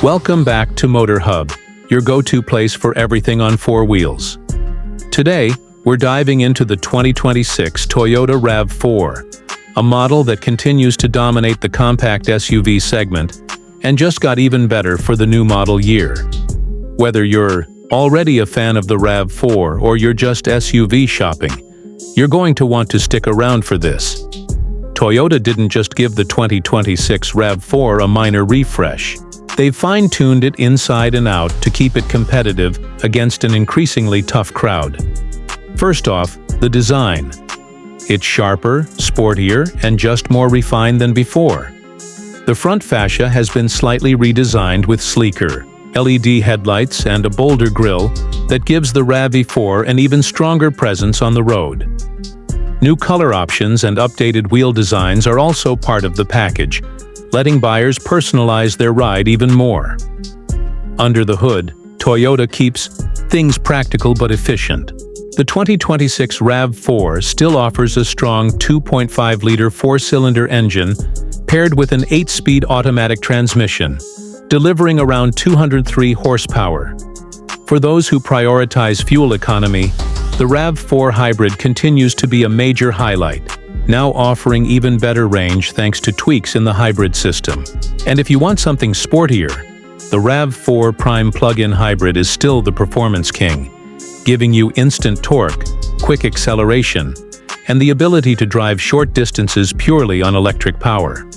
Welcome back to Motor Hub, your go-to place for everything on four wheels. Today, we're diving into the 2026 Toyota RAV4, a model that continues to dominate the compact SUV segment and just got even better for the new model year. Whether you're already a fan of the RAV4 or you're just SUV shopping, you're going to want to stick around for this. Toyota didn't just give the 2026 RAV4 a minor refresh. They've fine-tuned it inside and out to keep it competitive against an increasingly tough crowd. First off, the design. It's sharper, sportier, and just more refined than before. The front fascia has been slightly redesigned with sleeker LED headlights and a bolder grille that gives the RAV4 an even stronger presence on the road. New color options and updated wheel designs are also part of the package, letting buyers personalize their ride even more. Under the hood, Toyota keeps things practical but efficient. The 2026 RAV4 still offers a strong 2.5-liter four-cylinder engine paired with an 8-speed automatic transmission, delivering around 203 horsepower. For those who prioritize fuel economy, the RAV4 Hybrid continues to be a major highlight, now offering even better range thanks to tweaks in the hybrid system. And if you want something sportier, the RAV4 Prime plug-in hybrid is still the performance king, giving you instant torque, quick acceleration, and the ability to drive short distances purely on electric power.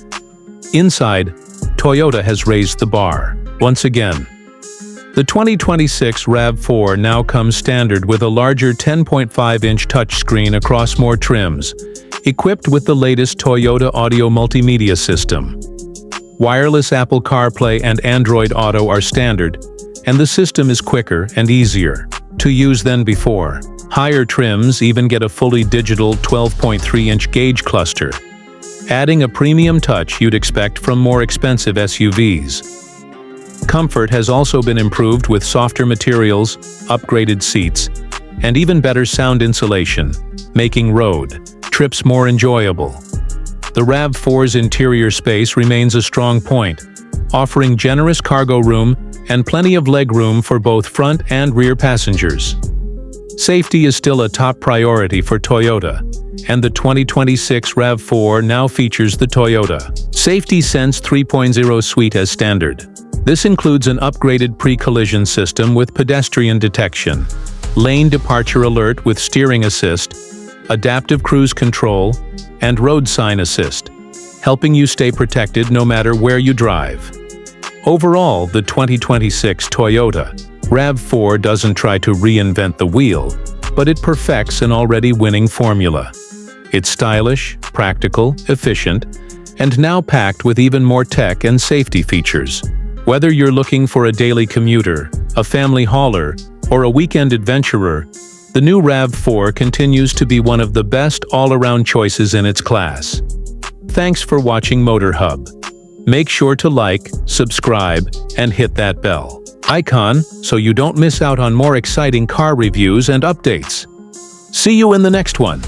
Inside, Toyota has raised the bar, once again. The 2026 RAV4 now comes standard with a larger 10.5-inch touchscreen across more trims, equipped with the latest Toyota audio multimedia system. Wireless Apple CarPlay and Android Auto are standard, and the system is quicker and easier to use than before. Higher trims even get a fully digital 12.3-inch gauge cluster, adding a premium touch you'd expect from more expensive SUVs. Comfort has also been improved with softer materials, upgraded seats, and even better sound insulation, making road trips more enjoyable. The RAV4's interior space remains a strong point, offering generous cargo room and plenty of leg room for both front and rear passengers. Safety is still a top priority for Toyota, and the 2026 RAV4 now features the Toyota Safety Sense 3.0 suite as standard. This includes an upgraded pre-collision system with pedestrian detection, lane departure alert with steering assist, adaptive cruise control, and road sign assist, helping you stay protected no matter where you drive. Overall, the 2026 Toyota RAV4 doesn't try to reinvent the wheel, but it perfects an already winning formula. It's stylish, practical, efficient, and now packed with even more tech and safety features. Whether you're looking for a daily commuter, a family hauler, or a weekend adventurer, the new RAV4 continues to be one of the best all-around choices in its class. Thanks for watching Motor Hub. Make sure to like, subscribe, and hit that bell icon so you don't miss out on more exciting car reviews and updates. See you in the next one.